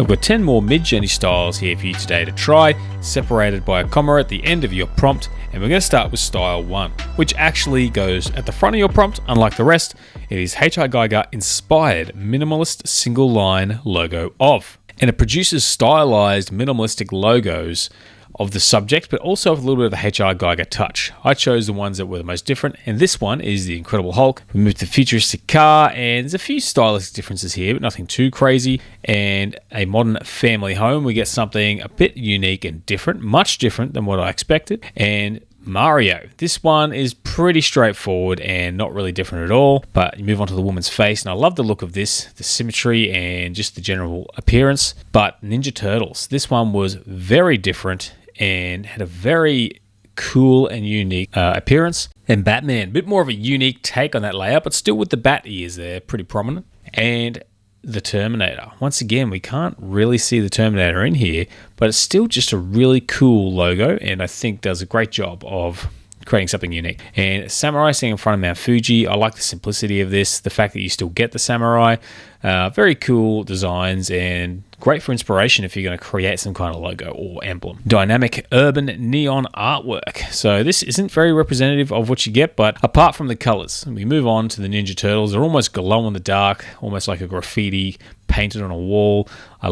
I've got 10 more Midjourney styles here for you today to try, separated by a comma at the end of your prompt, and we're going to start with style 1, which actually goes at the front of your prompt. Unlike the rest, it is H.R. Geiger inspired minimalist single line logo of, and it produces stylized minimalistic logos of the subject, but also with a little bit of a H.R. Geiger touch. I chose the ones that were the most different, and this one is the Incredible Hulk. We moved to the futuristic car, and there's a few stylistic differences here, but nothing too crazy. And a modern family home, we get something a bit unique and different, much different than what I expected. And Mario. This one is pretty straightforward and not really different at all, but you move on to the woman's face, and I love the look of this, the symmetry and just the general appearance. But Ninja Turtles, this one was very different and had a very cool and unique appearance. And Batman, a bit more of a unique take on that layout, but still with the bat ears there, pretty prominent. And the Terminator. Once again, we can't really see the Terminator in here, but it's still just a really cool logo, and I think does a great job of creating something unique. And Samurai sitting in front of Mount Fuji, I like the simplicity of this, the fact that you still get the samurai. Very cool designs and great for inspiration if you're going to create some kind of logo or emblem. Dynamic urban neon artwork. So this isn't very representative of what you get, but apart from the colors, we move on to the Ninja Turtles. They're almost glow in the dark, almost like a graffiti painted on a wall. I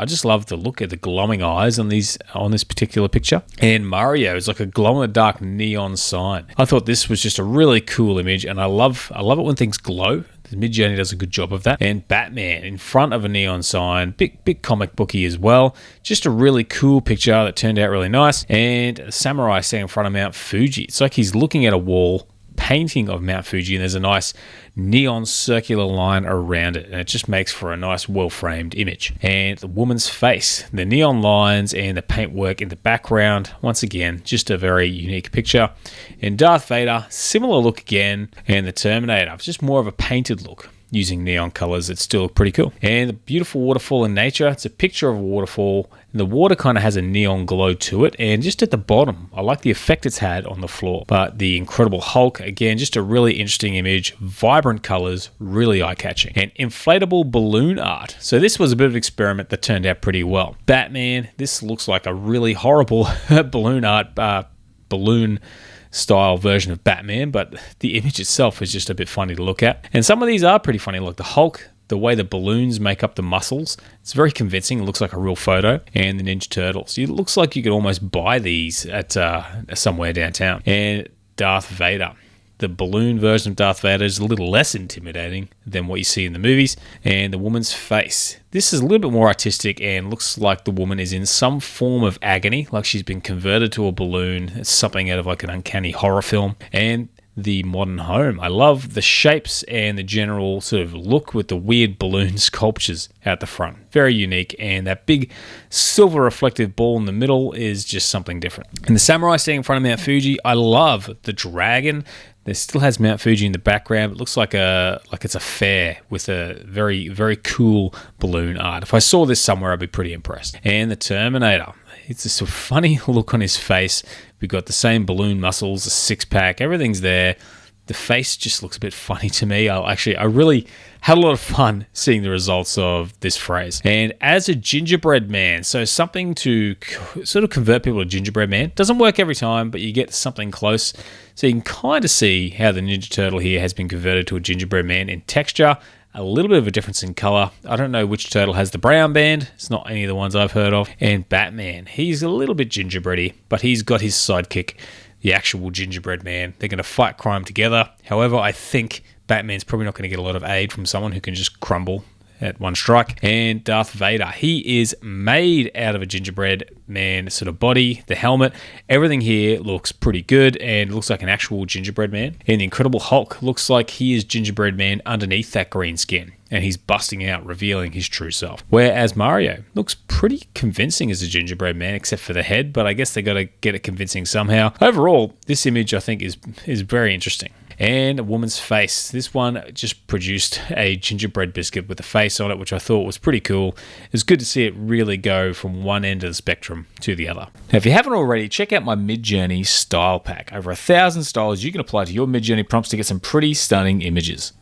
just love the look at the glowing eyes on this particular picture. And Mario is like a glow in the dark neon sign. I thought this was just a really cool image, and I love it when things glow. Midjourney does a good job of that. And Batman in front of a neon sign, big comic booky as well. Just a really cool picture that turned out really nice. And a samurai standing in front of Mount Fuji. It's like he's looking at a wall painting of Mount Fuji, and there's a nice neon circular line around it, and it just makes for a nice well-framed image. And the woman's face, the neon lines and the paintwork in the background, once again, just a very unique picture. And Darth Vader, similar look again, and the Terminator, it's just more of a painted look using neon colors. It's still pretty cool. And the beautiful waterfall in nature. It's a picture of a waterfall, and the water kind of has a neon glow to it. And just at the bottom, I like the effect it's had on the floor. But the Incredible Hulk, again, just a really interesting image, vibrant colors, really eye-catching. And inflatable balloon art. So this was a bit of an experiment that turned out pretty well. Batman, this looks like a really horrible balloon art, balloon style version of Batman, but the image itself is just a bit funny to look at. And some of these are pretty funny, like the Hulk, the way the balloons make up the muscles. It's very convincing. It looks like a real photo. And the Ninja Turtles. It looks like you could almost buy these at somewhere downtown. And Darth Vader. The balloon version of Darth Vader is a little less intimidating than what you see in the movies. And the woman's face. This is a little bit more artistic and looks like the woman is in some form of agony, like she's been converted to a balloon. It's something out of like an uncanny horror film. And the modern home. I love the shapes and the general sort of look with the weird balloon sculptures out the front. Very unique, and that big silver reflective ball in the middle is just something different. And the samurai standing in front of Mount Fuji, I love the dragon. There still has Mount Fuji in the background. It looks like it's a fair with a very, very cool balloon art. If I saw this somewhere, I'd be pretty impressed. And the Terminator. It's just a funny look on his face. We've got the same balloon muscles, a six-pack, everything's there. The face just looks a bit funny to me. I really had a lot of fun seeing the results of this phrase. And as a gingerbread man, so something to sort of convert people to gingerbread man. Doesn't work every time, but you get something close. So you can kind of see how the Ninja Turtle here has been converted to a gingerbread man in texture. A little bit of a difference in color. I don't know which turtle has the brown band. It's not any of the ones I've heard of. And Batman, he's a little bit gingerbready, but he's got his sidekick, the actual gingerbread man. They're going to fight crime together. However, I think Batman's probably not going to get a lot of aid from someone who can just crumble at one strike. And Darth Vader, he is made out of a gingerbread man sort of body, the helmet, everything here looks pretty good and looks like an actual gingerbread man. And the Incredible Hulk looks like he is gingerbread man underneath that green skin, and he's busting out, revealing his true self. Whereas Mario looks pretty convincing as a gingerbread man, except for the head, but I guess they got to get it convincing somehow. Overall, this image I think is very interesting. And a woman's face. This one just produced a gingerbread biscuit with a face on it, which I thought was pretty cool. It's good to see it really go from one end of the spectrum to the other. Now, if you haven't already, check out my Midjourney style pack. Over 1,000 styles you can apply to your Midjourney prompts to get some pretty stunning images.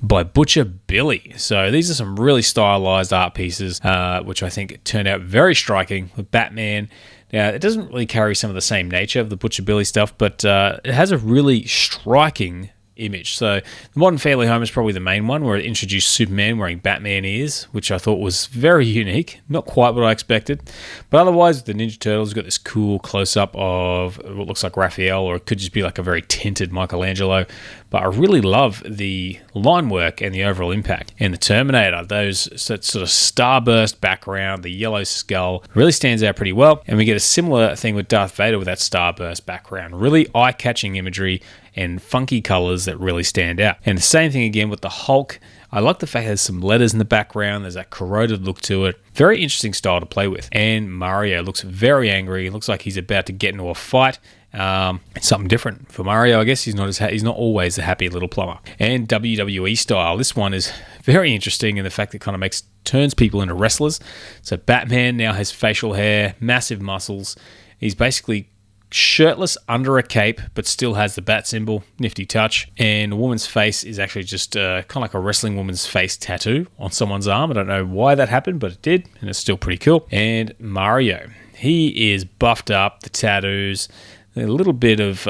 by Butcher Billy. So these are some really stylized art pieces, which I think turned out very striking with Batman. Now, it doesn't really carry some of the same nature of the Butcher Billy stuff, but it has a really striking image. So the Modern Family Home is probably the main one, where it introduced Superman wearing Batman ears, which I thought was very unique. Not quite what I expected. But otherwise, the Ninja Turtles got this cool close-up of what looks like Raphael, or it could just be like a very tinted Michelangelo. But I really love the line work and the overall impact. And the Terminator, that sort of starburst background, the yellow skull, really stands out pretty well. And we get a similar thing with Darth Vader with that starburst background. Really eye-catching imagery and funky colors that really stand out. And the same thing again with the Hulk. I like the fact there's some letters in the background. There's that corroded look to it. Very interesting style to play with. And Mario looks very angry. It looks like he's about to get into a fight. It's something different for Mario. I guess he's not always the happy little plumber. And WWE style. This one is very interesting in the fact that it kind of turns people into wrestlers. So Batman now has facial hair, massive muscles. He's basically shirtless under a cape, but still has the bat symbol. Nifty touch. And the woman's face is actually just kind of like a wrestling woman's face tattoo on someone's arm. I don't know why that happened, but it did, and it's still pretty cool. And Mario, he is buffed up, the tattoos, a little bit of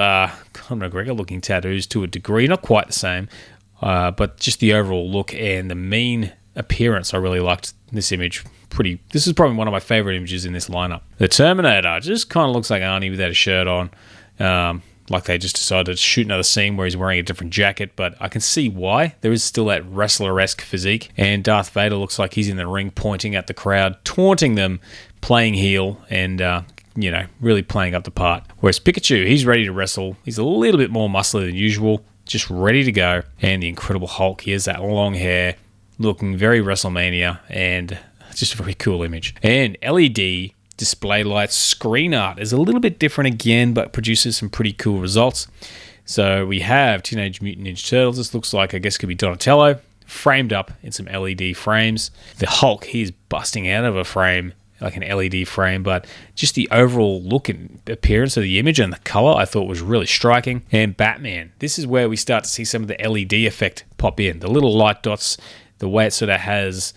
Conor McGregor looking tattoos to a degree, not quite the same, but just the overall look and the mean appearance. I really liked this image. This is probably one of my favorite images in this lineup. The Terminator just kind of looks like Arnie without a shirt on, like they just decided to shoot another scene where he's wearing a different jacket, but I can see why. There is still that wrestler-esque physique, and Darth Vader looks like he's in the ring pointing at the crowd, taunting them, playing heel, and really playing up the part. Whereas Pikachu, he's ready to wrestle. He's a little bit more muscly than usual, just ready to go. And the Incredible Hulk, he has that long hair, looking very WrestleMania, and just a very cool image. And LED display lights screen art is a little bit different again, but produces some pretty cool results. So we have Teenage Mutant Ninja Turtles. This looks like, I guess, could be Donatello, framed up in some LED frames. The Hulk, he's busting out of a frame, like an LED frame, but just the overall look and appearance of the image and the color I thought was really striking. And Batman, this is where we start to see some of the LED effect pop in. The little light dots, the way it sort of has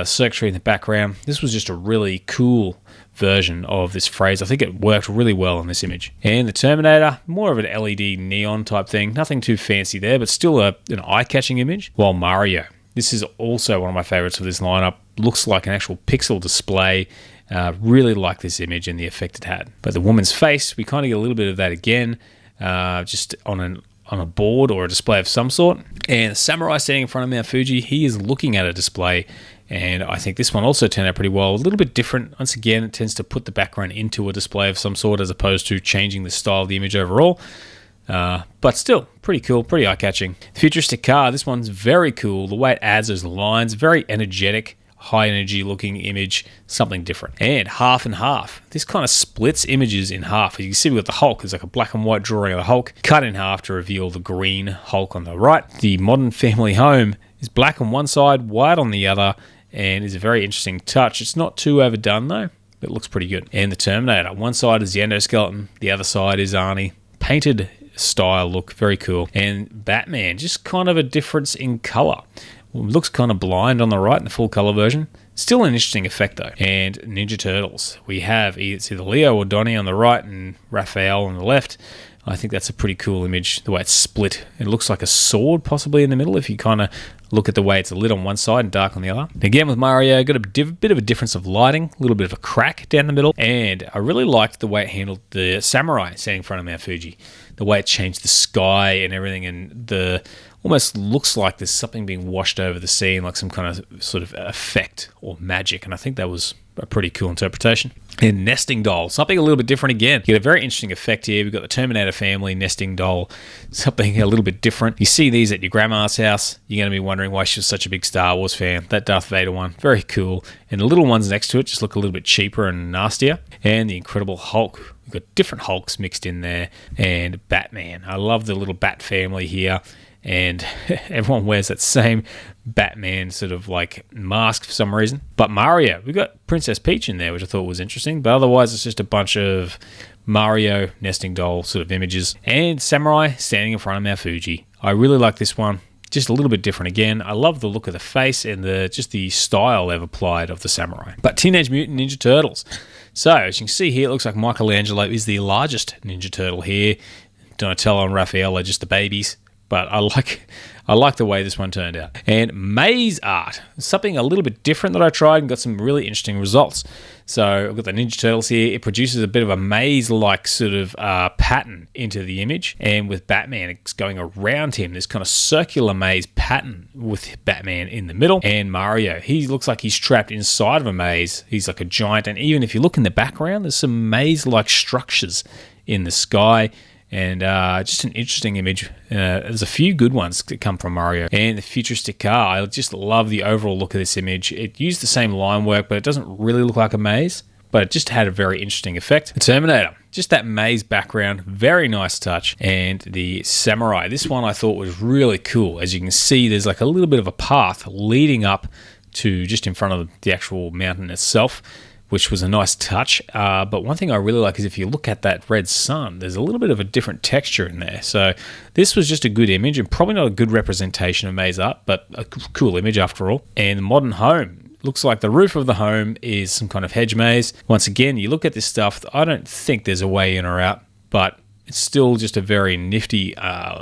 circuitry in the background. This was just a really cool version of this phrase. I think it worked really well in this image. And the Terminator, more of an LED neon type thing. Nothing too fancy there, but still an eye-catching image. While Mario, this is also one of my favorites of this lineup. Looks like an actual pixel display. Really like this image and the effect it had. But the woman's face, we kind of get a little bit of that again, just on a board or a display of some sort. And the samurai standing in front of Mount Fuji, he is looking at a display. And I think this one also turned out pretty well. A little bit different. Once again, it tends to put the background into a display of some sort as opposed to changing the style of the image overall. But still, pretty cool, pretty eye-catching. The futuristic car, this one's very cool. The way it adds those lines, very energetic, high-energy looking image, something different. And half and half. This kind of splits images in half. As you can see, we've got the Hulk. There's like a black and white drawing of the Hulk, cut in half to reveal the green Hulk on the right. The Modern Family Home is black on one side, white on the other, and is a very interesting touch. It's not too overdone, though. It looks pretty good. And the Terminator. One side is the endoskeleton. The other side is Arnie. Painted style look, very cool. And Batman, just kind of a difference in color. Looks kind of blind on the right in the full color version. Still an interesting effect though. And Ninja Turtles. We have either Leo or Donnie on the right and Raphael on the left. I think that's a pretty cool image, the way it's split. It looks like a sword possibly in the middle if you kind of look at the way it's lit on one side and dark on the other. Again with Mario, got a bit of a difference of lighting, a little bit of a crack down the middle. And I really liked the way it handled the samurai standing in front of Mount Fuji. The way it changed the sky and everything, and the almost looks like there's something being washed over the scene, like some kind of sort of effect or magic. And I think that was a pretty cool interpretation. And nesting doll, something a little bit different again. You get a very interesting effect here. We've got the Terminator family nesting doll, something a little bit different. You see these at your grandma's house, you're going to be wondering why she was such a big Star Wars fan. That Darth Vader one, very cool. And the little ones next to it just look a little bit cheaper and nastier. And the Incredible Hulk. We've got different Hulks mixed in there. And Batman. I love the little Bat family here. And everyone wears that same Batman sort of like mask for some reason. But Mario, we've got Princess Peach in there, which I thought was interesting. But otherwise, it's just a bunch of Mario nesting doll sort of images. And Samurai standing in front of Mount Fuji. I really like this one. just a little bit different again. I love the look of the face and just the style they've applied of the samurai. But Teenage Mutant Ninja Turtles. So as you can see here, it looks like Michelangelo is the largest Ninja Turtle here. Donatello and Raphael are just the babies, but I like the way this one turned out. And maze art, something a little bit different that I tried and got some really interesting results. So I've got the Ninja Turtles here. It produces a bit of a maze-like sort of pattern into the image. And with Batman, it's going around him, this kind of circular maze pattern with Batman in the middle. And Mario, he looks like he's trapped inside of a maze. He's like a giant. And even if you look in the background, there's some maze-like structures in the sky. And just an interesting image. There's a few good ones that come from Mario. And the futuristic car, I just love the overall look of this image. It used the same line work, but it doesn't really look like a maze. But it just had a very interesting effect. The Terminator, just that maze background, very nice touch. And the Samurai, this one I thought was really cool. As you can see, there's like a little bit of a path leading up to just in front of the actual mountain itself, which was a nice touch. But one thing I really like is if you look at that red sun, there's a little bit of a different texture in there. So this was just a good image and probably not a good representation of maze art, but a cool image after all. And the modern home, looks like the roof of the home is some kind of hedge maze. Once again, you look at this stuff, I don't think there's a way in or out, but it's still just a very nifty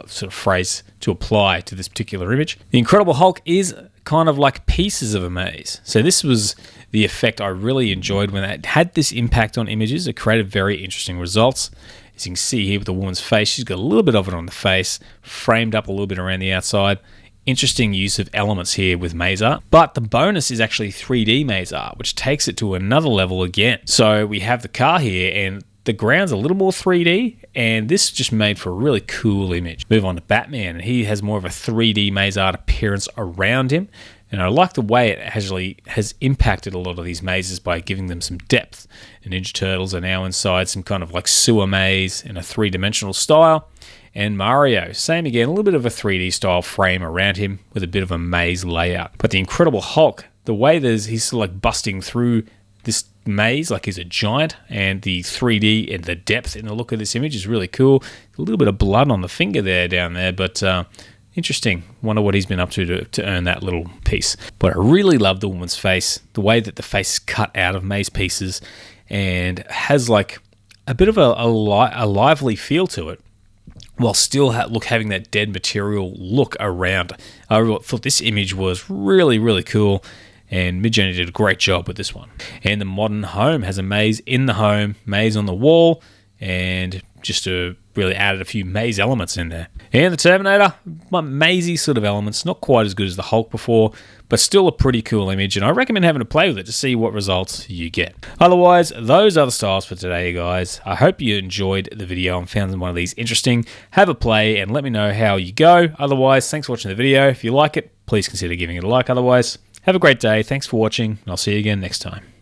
sort of phrase to apply to this particular image. The Incredible Hulk is kind of like pieces of a maze. So this was the effect I really enjoyed when it had this impact on images. It created very interesting results. As you can see here with the woman's face, she's got a little bit of it on the face, framed up a little bit around the outside. Interesting use of elements here with maze art. But the bonus is actually 3D maze art, which takes it to another level again. So we have the car here and the ground's a little more 3D, and this just made for a really cool image. Move on to Batman, and he has more of a 3D maze art appearance around him. And I like the way it actually has impacted a lot of these mazes by giving them some depth. And Ninja Turtles are now inside some kind of like sewer maze in a three-dimensional style. And Mario, same again, a little bit of a 3D style frame around him with a bit of a maze layout. But the Incredible Hulk, the way he's sort of like busting through this maze like he's a giant, and the 3D and the depth in the look of this image is really cool. A little bit of blood on the finger down there, but interesting. Wonder what he's been up to earn that little piece. But I really love the woman's face, the way that the face is cut out of maze pieces and has like a bit of a lively feel to it, while still having that dead material look around. I thought this image was really, really cool. And Midjourney did a great job with this one. And the modern home has a maze in the home, maze on the wall, and just really added a few maze elements in there. And the Terminator, mazy sort of elements, not quite as good as the Hulk before, but still a pretty cool image, and I recommend having a play with it to see what results you get. Otherwise, those are the styles for today, guys. I hope you enjoyed the video and found one of these interesting. Have a play and let me know how you go. Otherwise, thanks for watching the video. If you like it, please consider giving it a like. Otherwise, have a great day. Thanks for watching, and I'll see you again next time.